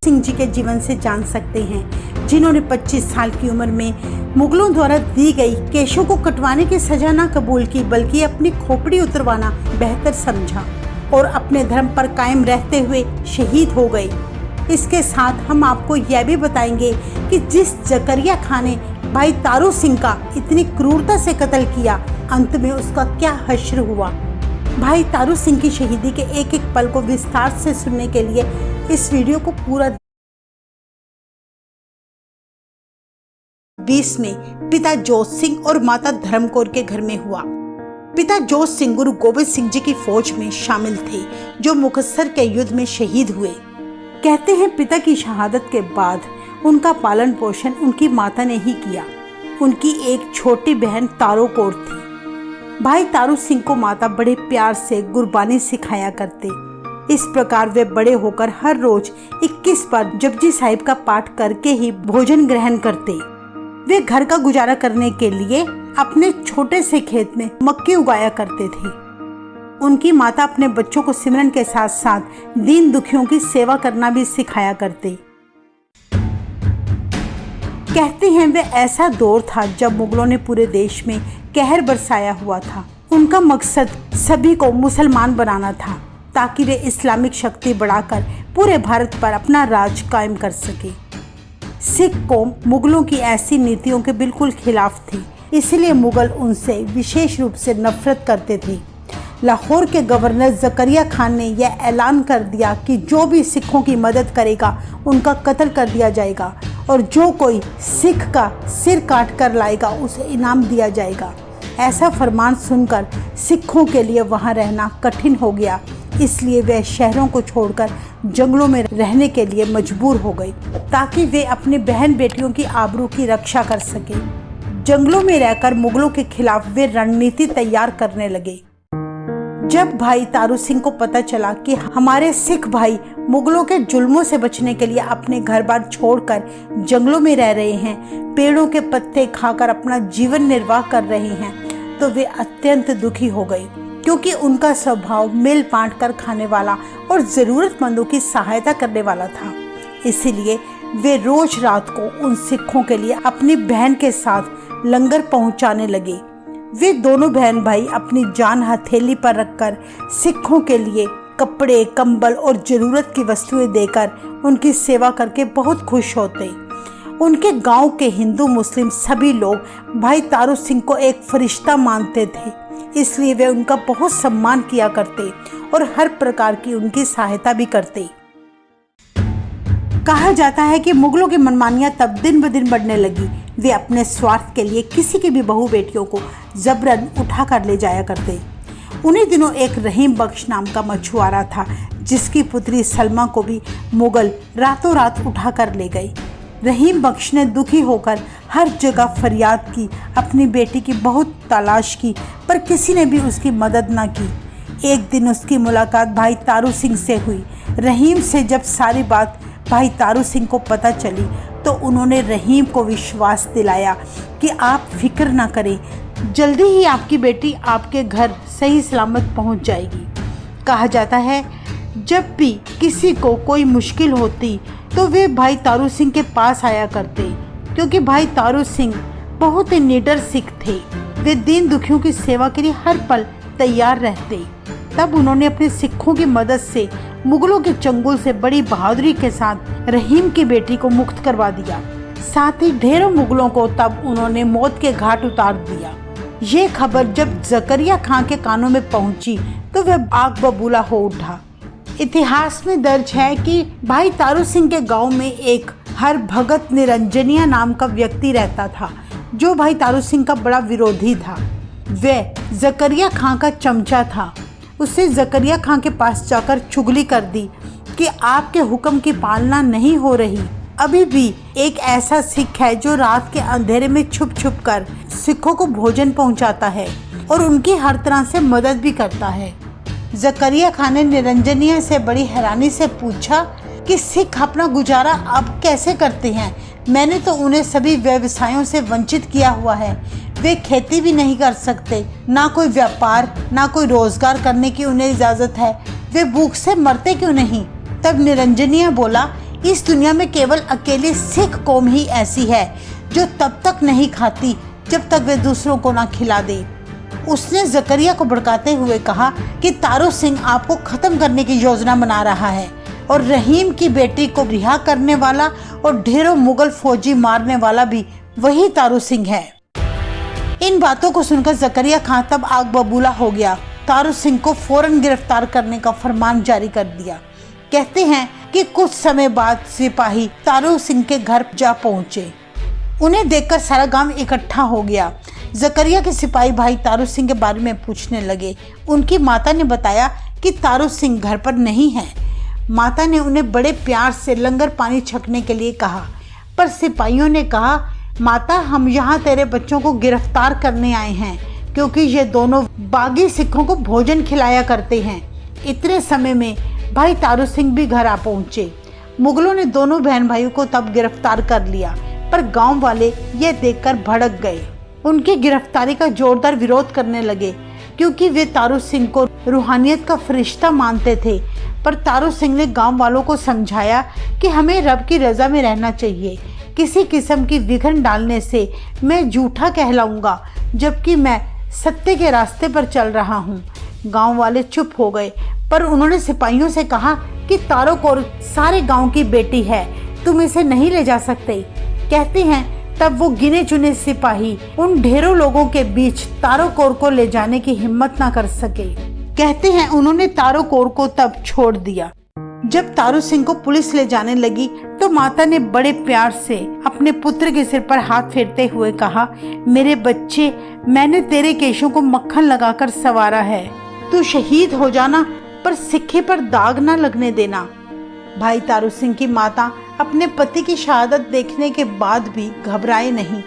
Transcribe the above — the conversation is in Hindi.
सिंह जी के जीवन से जान सकते हैं, जिन्होंने 25 साल की उम्र में मुगलों द्वारा दी गई केशों को कटवाने की सजा न कबूल की, बल्कि अपनी खोपड़ी उतरवाना बेहतर समझा और अपने धर्म पर कायम रहते हुए शहीद हो गए। इसके साथ हम आपको यह भी बताएंगे कि जिस जकरिया खान ने भाई तारू सिंह का इतनी क्रूरता से कत्ल किया, अंत में उसका क्या हश्र हुआ। भाई तारू सिंह की शहीदी के एक एक पल को विस्तार से सुनने के लिए इस वीडियो को पूरा 20 में पिता जोत सिंह और माता धर्म कौर के घर में हुआ। पिता जोत सिंह गुरु गोबिंद सिंह जी की फौज में शामिल थे, जो मुकस्सर के युद्ध में शहीद हुए। कहते हैं पिता की शहादत के बाद उनका पालन पोषण उनकी माता ने ही किया। उनकी एक छोटी बहन तारो कौर थी। भाई तारू सिंह को माता बड़े प्यार से गुरबानी सिखाया करते। इस प्रकार वे बड़े होकर हर रोज 21 बार जपजी साहिब का पाठ करके ही भोजन ग्रहण करते। वे घर का गुजारा करने के लिए अपने छोटे से खेत में मक्के उगाया करते थे। उनकी माता अपने बच्चों को सिमरन के साथ साथ दीन दुखियों की सेवा करना भी सिखाया करते। कहते हैं वे ऐसा दौर था जब मुगलों ने पूरे देश में कहर बरसाया हुआ था। उनका मकसद सभी को मुसलमान बनाना था, ताकि वे इस्लामिक शक्ति बढ़ाकर पूरे भारत पर अपना राज कायम कर सके। सिख कौम मुगलों की ऐसी नीतियों के बिल्कुल खिलाफ थी, इसलिए मुगल उनसे विशेष रूप से नफरत करते थे। लाहौर के गवर्नर जकरिया खान ने यह ऐलान कर दिया कि जो भी सिखों की मदद करेगा उनका कत्ल कर दिया जाएगा, और जो कोई सिख का सिर काट कर लाएगा उसे इनाम दिया जाएगा। ऐसा फरमान सुनकर सिखों के लिए वहां रहना कठिन हो गया, इसलिए वे शहरों को छोड़कर जंगलों में रहने के लिए मजबूर हो गए, ताकि वे अपने बहन बेटियों की आबरू की रक्षा कर सके। जंगलों में रहकर मुगलों के खिलाफ वे रणनीति तैयार करने लगे। जब भाई तारू सिंह को पता चला कि हमारे सिख भाई मुगलों के जुल्मों से बचने के लिए अपने घर बार छोड़कर जंगलों में रह रहे हैं, पेड़ों के पत्ते खाकर अपना जीवन निर्वाह कर रहे हैं, तो वे अत्यंत दुखी हो गए, क्योंकि उनका स्वभाव मिल बांट कर खाने वाला और ज़रूरतमंदों की सहायता करने वाला था। इसीलिए वे रोज रात को उन सिखों के लिए अपनी बहन के साथ लंगर पहुंचाने लगे। वे दोनों बहन भाई अपनी जान हथेली पर रखकर सिखों के लिए कपड़े, कंबल और ज़रूरत की वस्तुएं देकर उनकी सेवा करके बहुत खुश होते। उनके गांव के हिंदू मुस्लिम सभी लोग भाई तारू सिंह को एक फरिश्ता मानते थे, इसलिए वे उनका बहुत सम्मान किया करते और हर प्रकार की उनकी सहायता भी करते। कहा जाता है कि मुगलों की मनमानियां तब दिन ब दिन बढ़ने लगी। वे अपने स्वार्थ के लिए किसी की भी बहू बेटियों को जबरन उठा कर ले जाया करते। उन्हीं दिनों एक रहीम बख्श नाम का मछुआरा था, जिसकी पुत्री सलमा को भी मुगल रातों रात उठा कर ले गए। रहीम बख्श ने दुखी होकर हर जगह फरियाद की, अपनी बेटी की बहुत तलाश की, पर किसी ने भी उसकी मदद न की। एक दिन उसकी मुलाकात भाई तारू सिंह से हुई। रहीम से जब सारी बात भाई तारू सिंह को पता चली, तो उन्होंने रहीम को विश्वास दिलाया कि आप फिक्र ना करें, जल्दी ही आपकी बेटी आपके घर सही सलामत पहुंच जाएगी। कहा जाता है जब भी किसी को कोई मुश्किल होती तो वे भाई तारू सिंह के पास आया करते, क्योंकि भाई तारू सिंह बहुत ही निडर सिख थे। वे दीन दुखियों की सेवा के लिए हर पल तैयार रहते। तब उन्होंने अपने सिखों की मदद से मुगलों के चंगुल से बड़ी बहादुरी के साथ रहीम की बेटी को मुक्त करवा दिया। साथ ही ढेरों मुगलों को तब उन्होंने मौत के घाट उतार दिया। ये खबर जब जकरिया खान के कानों में पहुंची तो वह आग बबूला हो उठा। इतिहास में दर्ज है कि भाई तारू सिंह के गांव में एक हर भगत निरंजनिया नाम का व्यक्ति रहता था, जो भाई तारू सिंह का बड़ा विरोधी था। वह जकरिया खान का चमचा था। उससे जकरिया खान के पास जाकर चुगली कर दी कि आपके हुक्म की पालना नहीं हो रही। अभी भी एक ऐसा सिख है जो रात के अंधेरे में छुप छुप कर सिखों को भोजन पहुंचाता है और उनकी हर तरह से मदद भी करता है। जकरिया खान ने निरंजनिया से बड़ी हैरानी से पूछा कि सिख अपना गुजारा अब कैसे करते हैं? मैंने तो उन्हें सभी व्यवसायों से वंचित किया हुआ है। वे खेती भी नहीं कर सकते, ना कोई व्यापार, ना कोई रोजगार करने की उन्हें इजाज़त है। वे भूख से मरते क्यों नहीं? तब निरंजनिया बोला, इस दुनिया में केवल अकेली सिख कौम ही ऐसी है जो तब तक नहीं खाती जब तक वे दूसरों को ना खिला दे। उसने जकरिया को भड़काते हुए कहा कि तारू सिंह आपको खत्म करने की योजना बना रहा है और रहीम की बेटी को रिहा करने वाला और ढेरों मुगल फौजी मारने वाला भी वही तारू सिंह है। इन बातों को सुनकर जकरिया खां तब आग बबूला हो गया। तारू सिंह को फौरन गिरफ्तार करने का फरमान जारी कर दिया। कहते हैं कि कुछ समय बाद सिपाही तारू सिंह के घर जा पहुंचे। उन्हें देखकर सारा गांव इकट्ठा हो गया। जकरिया के सिपाही भाई तारू सिंह के बारे में पूछने लगे। उनकी माता ने बताया कि तारू सिंह घर पर नहीं है। माता ने उन्हें बड़े प्यार से लंगर पानी छकने के लिए कहा, पर सिपाहियों ने कहा, माता हम यहाँ तेरे बच्चों को गिरफ्तार करने आए हैं क्योंकि ये दोनों बागी सिखों को भोजन खिलाया करते हैं। इतने समय में भाई तारू सिंह भी घर आ पहुँचे। मुगलों ने दोनों बहन भाइयों को तब गिरफ्तार कर लिया, पर गांव वाले ये देखकर भड़क गए। उनकी गिरफ्तारी का जोरदार विरोध करने लगे क्योंकि वे तारू सिंह को रूहानियत का फरिश्ता मानते थे। पर तारू सिंह ने गांव वालों को समझाया कि हमें रब की रज़ा में रहना चाहिए। किसी किस्म की विघन डालने से मैं झूठा कहलाऊंगा जबकि मैं सत्य के रास्ते पर चल रहा हूँ। गांव वाले चुप हो गए, पर उन्होंने सिपाहियों से कहा कि तारो कौर सारे गांव की बेटी है, तुम इसे नहीं ले जा सकते। कहते हैं तब वो गिने चुने सिपाही उन ढेरों लोगों के बीच तारो कौर को ले जाने की हिम्मत ना कर सके। कहते हैं उन्होंने तारो कौर को तब छोड़ दिया। जब तारू सिंह को पुलिस ले जाने लगी तो माता ने बड़े प्यार से अपने पुत्र के सिर पर हाथ फेरते हुए कहा, मेरे बच्चे, मैंने तेरे केशों को मक्खन लगाकर संवारा है। तू शहीद हो जाना, पर सिक्के पर दाग ना लगने देना। भाई तारू सिंह की माता अपने पति की शहादत देखने के बाद भी घबराए नहीं,